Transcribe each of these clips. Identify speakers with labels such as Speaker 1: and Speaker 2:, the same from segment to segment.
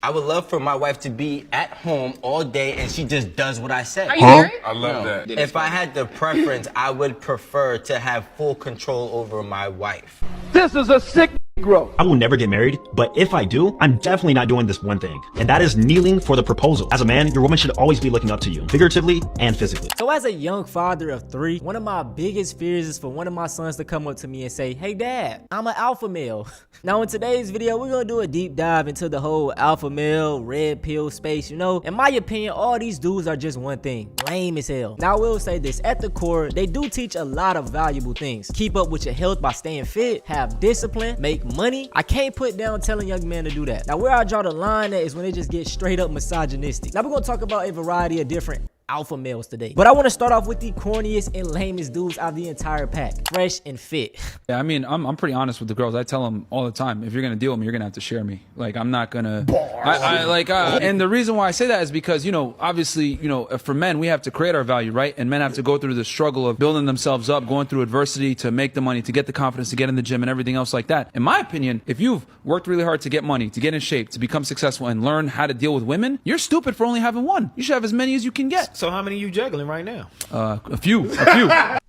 Speaker 1: I would love for my wife to be at home all day and she just does what I say.
Speaker 2: Are you married?
Speaker 3: I love that.
Speaker 1: If I had the preference, I would prefer to have full control over my wife.
Speaker 4: This is a sick Negro.
Speaker 5: I will never get married, but if I do, I'm definitely not doing this one thing, and that is kneeling for the proposal. As a man, your woman should always be looking up to you, figuratively and physically.
Speaker 6: So as a young father of 3, one of my biggest fears is for one of my sons to come up to me and say, hey dad, I'm an alpha male. Now in today's video, we're gonna do a deep dive into the whole alpha male, red pill space. You know, in my opinion, all these dudes are just one thing, lame as hell. Now I will say this, at the core, they do teach a lot of valuable things. Keep up with your health by staying fit, have discipline, make money. I can't put down telling young men to do that. Now where I draw the line at is when they just get straight up misogynistic. Now we're gonna talk about a variety of different alpha males today, but I want to start off with the corniest and lamest dudes out of the entire pack, fresh and fit.
Speaker 7: Yeah, I mean, I'm pretty honest with the girls. I tell them all the time, if you're gonna deal with me, you're gonna have to share me. Like, I'm not gonna. And the reason why I say that is because, you know, obviously, you know, for men, we have to create our value, right? And men have to go through the struggle of building themselves up, going through adversity to make the money, to get the confidence, to get in the gym, and everything else like that. In my opinion, if you've worked really hard to get money, to get in shape, to become successful, and learn how to deal with women, you're stupid for only having one. You should have as many as you can get.
Speaker 8: So how many you juggling right now?
Speaker 7: A few.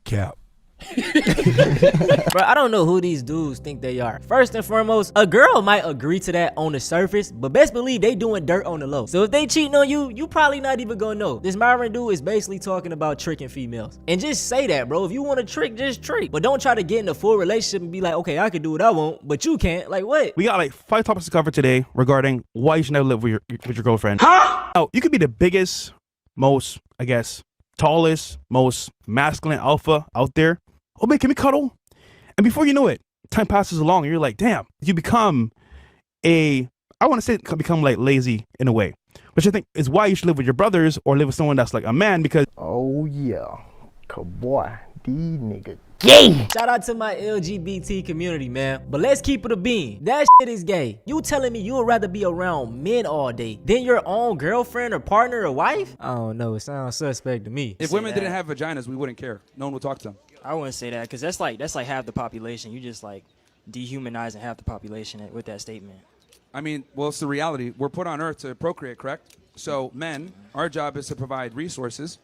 Speaker 8: Cap.
Speaker 6: Bro, I don't know who these dudes think they are. First and foremost, a girl might agree to that on the surface, but best believe they doing dirt on the low. So if they cheating on you, you probably not even gonna know. This Myron dude is basically talking about tricking females. And just say that, bro. If you want to trick, just trick. But don't try to get in a full relationship and be like, okay, I can do what I want, but you can't. Like, what?
Speaker 9: We got like 5 topics to cover today regarding why you should never live with your girlfriend. Huh? Now, you could be the biggest, most, I guess, tallest, most masculine alpha out there. Oh man, can we cuddle? And before you know it, time passes along and you're like, damn, you become I want to say become like lazy in a way. Which I think is why you should live with your brothers or live with someone that's like a man, because
Speaker 4: Oh yeah, boy, these niggas gay.
Speaker 6: Shout out to my LGBT community, man. But let's keep it a bean. That shit is gay. You telling me you would rather be around men all day than your own girlfriend or partner or wife? I don't know. It sounds suspect to me.
Speaker 7: If women didn't have vaginas, we wouldn't care. No one would talk to them.
Speaker 10: I wouldn't say that, because that's like half the population. You just like dehumanizing half the population with that statement.
Speaker 7: I mean, well, it's the reality. We're put on Earth to procreate, correct? So men, our job is to provide resources.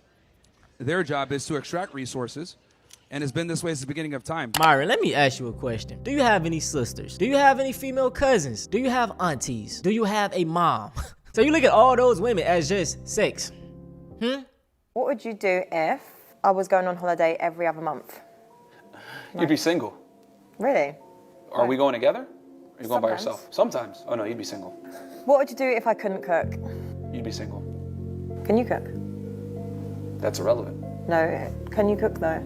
Speaker 7: Their job is to extract resources. And it's been this way since the beginning of time.
Speaker 6: Myron, let me ask you a question. Do you have any sisters? Do you have any female cousins? Do you have aunties? Do you have a mom? So you look at all those women as just sex.
Speaker 11: What would you do if I was going on holiday every other month?
Speaker 12: You'd be single.
Speaker 11: Really?
Speaker 12: Are we going together? Or are you going by
Speaker 11: Sometimes.
Speaker 12: yourself? Sometimes. Oh no, you'd be single.
Speaker 11: What would you do if I couldn't cook?
Speaker 12: You'd be single.
Speaker 11: Can you cook?
Speaker 12: That's irrelevant.
Speaker 11: No. Can you cook though?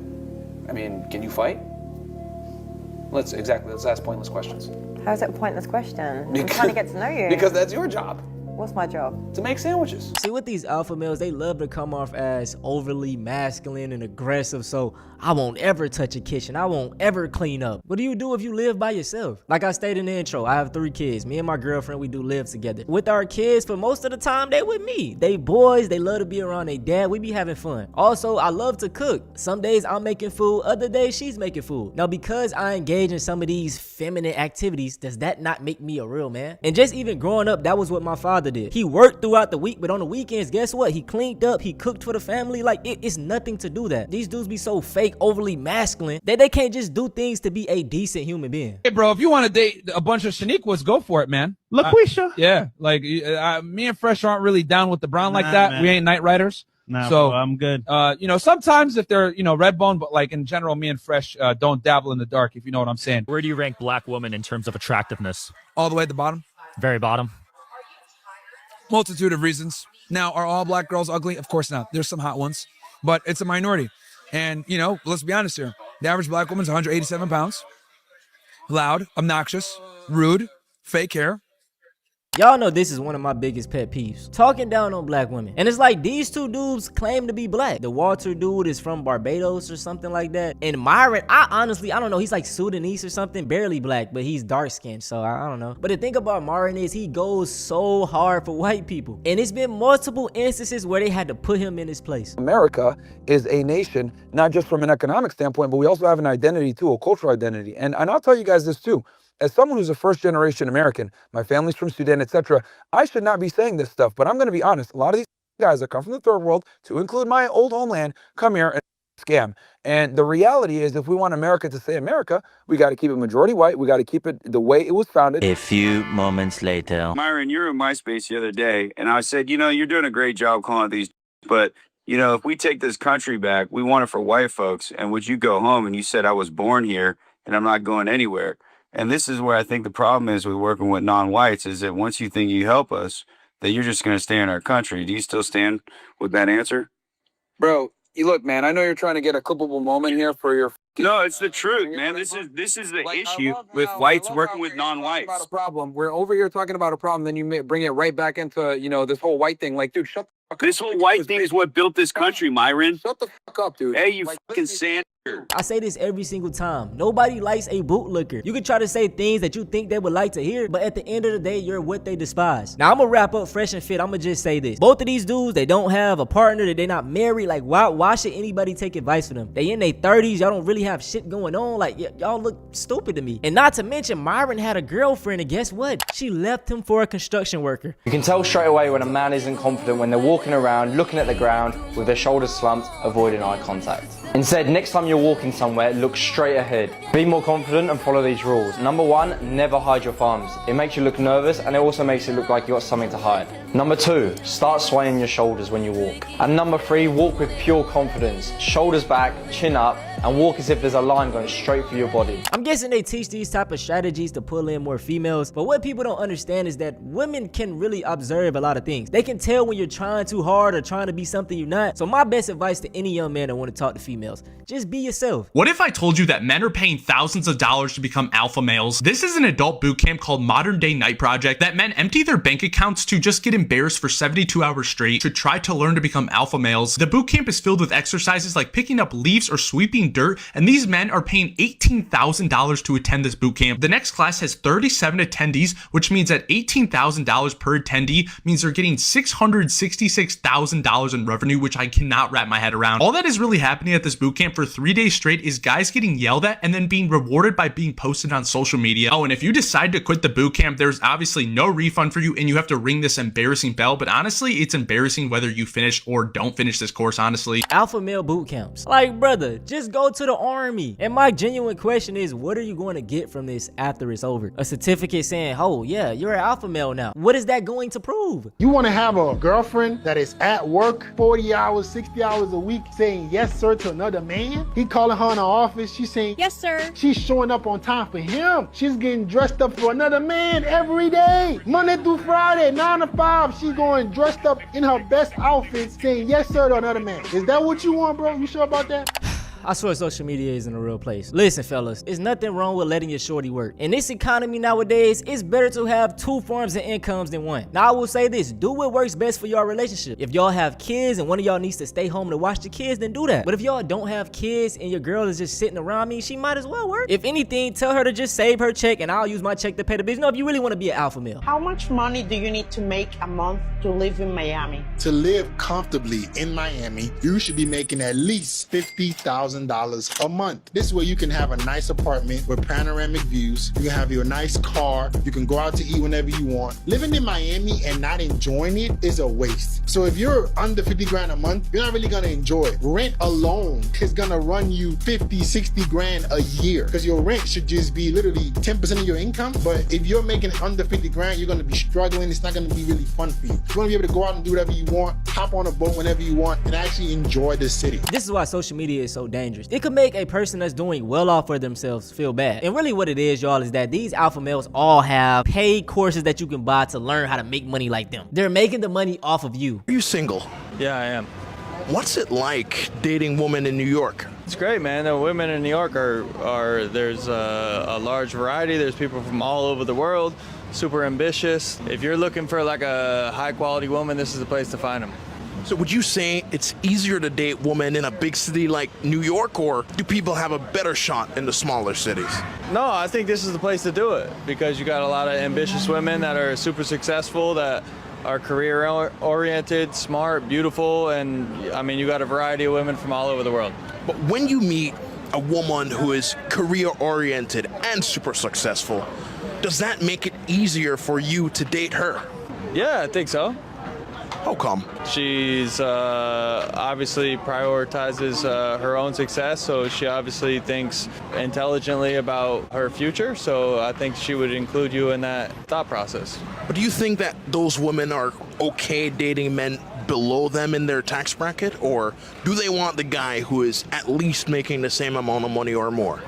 Speaker 12: I mean, can you fight? Let's ask pointless questions.
Speaker 11: How is it a pointless question? I'm trying to get to know you.
Speaker 12: Because that's your job.
Speaker 11: What's my job?
Speaker 12: To make sandwiches.
Speaker 6: See, with these alpha males, they love to come off as overly masculine and aggressive. So I won't ever touch a kitchen. I won't ever clean up. What do you do if you live by yourself? Like I stated in the intro, I have 3 kids. Me and my girlfriend, we do live together. With our kids, for most of the time, they with me. They boys, they love to be around their dad. We be having fun. Also, I love to cook. Some days I'm making food, other days she's making food. Now, because I engage in some of these feminine activities, does that not make me a real man? And just even growing up, that was what my father did. He worked throughout the week, but on the weekends, guess what? He cleaned up, he cooked for the family. Like, it's nothing to do that. These dudes be so fake, overly masculine, that they can't just do things to be a decent human being.
Speaker 7: Hey, bro, if you want to date a bunch of Shaniquas, go for it, man.
Speaker 9: LaQuisha.
Speaker 7: Yeah, like me and Fresh aren't really down with the brown like that.
Speaker 9: Man.
Speaker 7: We ain't night riders.
Speaker 9: Nah,
Speaker 7: so
Speaker 9: bro, I'm good.
Speaker 7: You know, sometimes if they're, you know, red bone, but like in general, me and Fresh don't dabble in the dark, if you know what I'm saying.
Speaker 13: Where do you rank black women in terms of attractiveness?
Speaker 7: All the way at the bottom.
Speaker 13: Very bottom.
Speaker 7: Multitude of reasons. Now, are all black girls ugly? Of course not. There's some hot ones, but it's a minority. And, you know, let's be honest here. The average black woman's 187 pounds. Loud, obnoxious, rude, fake hair.
Speaker 6: Y'all know this is one of my biggest pet peeves. Talking down on black women. And it's like these 2 dudes claim to be black. The Walter dude is from Barbados or something like that. And Myron, I don't know. He's like Sudanese or something. Barely black, but he's dark skinned. So I don't know. But the thing about Myron is he goes so hard for white people. And it's been multiple instances where they had to put him in his place.
Speaker 12: America is a nation, not just from an economic standpoint, but we also have an identity too, a cultural identity. And I'll tell you guys this too.
Speaker 7: as someone who's a first-generation American, my family's from Sudan, etc., I should not be saying this stuff, but I'm going to be honest. A lot of these guys that come from the third world, to include my old homeland, come here and scam. And the reality is, if we want America to stay America, we got to keep it majority white. We got to keep it the way it was founded.
Speaker 2: A few moments later.
Speaker 3: Myron, you were in MySpace the other day, and I said, you're doing a great job calling these, but, if we take this country back, we want it for white folks. And would you go home? And you said, I was born here, and I'm not going anywhere. And this is where I think the problem is with working with non-whites, is that once you think you help us, that you're just going to stay in our country. Do you still stand with that answer?
Speaker 7: Bro, look, man, I know you're trying to get a clippable moment here for your...
Speaker 3: No, it's the truth, man. This is the issue with whites working with non-whites.
Speaker 7: About a problem. We're over here talking about a problem, then you bring it right back into, this whole white thing. Like, dude, shut the fuck up.
Speaker 3: This whole white thing is what built this country, Myron.
Speaker 7: Shut the fuck up, dude.
Speaker 3: Hey, you fucking sand.
Speaker 6: I say this every single time. Nobody likes a bootlicker. You can try to say things that you think they would like to hear, but at the end of the day, you're what they despise. Now, I'm gonna wrap up fresh and fit. I'm gonna just say this. Both of these dudes, they don't have a partner, that they're not married. Like, why should anybody take advice from them? They in their 30s. Y'all don't really have shit going on. Like, y'all look stupid to me. And not to mention, Myron had a girlfriend, and guess what? She left him for a construction worker.
Speaker 14: You can tell straight away when a man isn't confident when they're walking around, looking at the ground, with their shoulders slumped, avoiding eye contact. Instead, next time you're walking somewhere, look straight ahead. Be more confident and follow these rules. Number 1, never hide your thumbs. It makes you look nervous, and it also makes it look like you got something to hide. Number 2, start swaying your shoulders when you walk. And number 3, walk with pure confidence. Shoulders back, chin up, and walk as if there's a line going straight through your body.
Speaker 6: I'm guessing they teach these type of strategies to pull in more females, but what people don't understand is that women can really observe a lot of things. They can tell when you're trying too hard or trying to be something you're not. So my best advice to any young man that want to talk to females, just be yourself.
Speaker 15: What if I told you that men are paying thousands of dollars to become alpha males? This is an adult boot camp called Modern Day Night Project that men empty their bank accounts to just get embarrassed for 72 hours straight to try to learn to become alpha males. The boot camp is filled with exercises like picking up leaves or sweeping dirt, and these men are paying $18,000 to attend this boot camp. The next class has 37 attendees, which means that $18,000 per attendee means they're getting $666,000 in revenue, which I cannot wrap my head around. All that is really happening at this boot camp for 3 days straight is guys getting yelled at and then being rewarded by being posted on social media. Oh, and if you decide to quit the boot camp, there's obviously no refund for you, and you have to ring this embarrassing bell. But honestly, it's embarrassing whether you finish or don't finish this course, honestly.
Speaker 6: Alpha male boot camps. Like, brother, just go to the army. And my genuine question is, what are you going to get from this after it's over? A certificate saying, oh yeah, you're an alpha male now. What is that going to prove?
Speaker 4: You want to have a girlfriend that is at work 40 hours, 60 hours a week saying yes sir to another man? He calling her in the office, she's saying yes sir. She's showing up on time for him. She's getting dressed up for another man every day. Monday through Friday, 9 to 5, she's going dressed up in her best outfit saying yes sir to another man. Is that what you want, bro? You sure about that?
Speaker 6: I swear social media isn't a real place. Listen, fellas, there's nothing wrong with letting your shorty work. In this economy nowadays, it's better to have 2 forms of incomes than 1. Now, I will say this, do what works best for your relationship. If y'all have kids and one of y'all needs to stay home to watch the kids, then do that. But if y'all don't have kids and your girl is just sitting around me, she might as well work. If anything, tell her to just save her check and I'll use my check to pay the bills. You know, if you really want to be an alpha male.
Speaker 16: How much money do you need to make a month to live in Miami?
Speaker 17: To live comfortably in Miami, you should be making at least $50,000 a month. This way you can have a nice apartment with panoramic views. You can have your nice car. You can go out to eat whenever you want. Living in Miami and not enjoying it is a waste. So if you're under 50 grand a month, you're not really gonna enjoy it. Rent alone is gonna run you 50, 60 grand a year because your rent should just be literally 10% of your income. But if you're making under 50 grand, you're gonna be struggling. It's not gonna be really fun for you. You wanna be able to go out and do whatever you want, hop on a boat whenever you want, and actually enjoy the city.
Speaker 6: This is why social media is so dangerous. It could make a person that's doing well off for themselves feel bad. And really what it is, y'all, is that these alpha males all have paid courses that you can buy to learn how to make money like them. They're making the money off of you.
Speaker 18: Are you single?
Speaker 19: Yeah, I am.
Speaker 18: What's it like dating women in New York?
Speaker 19: It's great, man. The women in New York there's a large variety. There's people from all over the world, super ambitious. If you're looking for like a high quality woman, this is the place to find them.
Speaker 18: So would you say it's easier to date women in a big city like New York, or do people have a better shot in the smaller cities?
Speaker 19: No, I think this is the place to do it because you got a lot of ambitious women that are super successful, that are career oriented, smart, beautiful, and I mean, you got a variety of women from all over the world.
Speaker 18: But when you meet a woman who is career oriented and super successful, does that make it easier for you to date her?
Speaker 19: Yeah, I think so.
Speaker 18: How come?
Speaker 19: She's obviously prioritizes her own success, so she obviously thinks intelligently about her future, so I think she would include you in that thought process.
Speaker 18: But do you think that those women are okay dating men below them in their tax bracket, or do they want the guy who is at least making the same amount of money or more?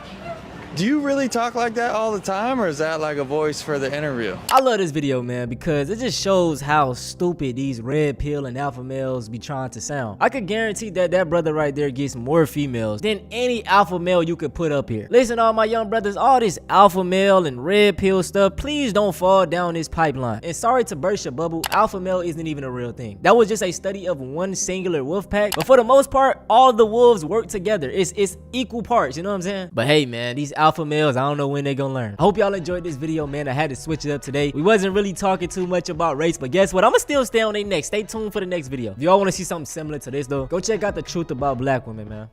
Speaker 19: Do you really talk like that all the time, or is that like a voice for the interview?
Speaker 6: I love this video, man, because it just shows how stupid these red pill and alpha males be trying to sound. I could guarantee that that brother right there gets more females than any alpha male you could put up here. Listen, all my young brothers, all this alpha male and red pill stuff, please don't fall down this pipeline. And sorry to burst your bubble, alpha male isn't even a real thing. That was just a study of one singular wolf pack, but for the most part, all the wolves work together. It's equal parts, you know what I'm saying? But hey, man, these alpha males, I don't know when they gonna learn. I hope y'all enjoyed this video, man. I had to switch it up today. We wasn't really talking too much about race, but guess what? I'ma still stay on their neck. Stay tuned for the next video. If y'all want to see something similar to this though, go check out The Truth About Black Women, man.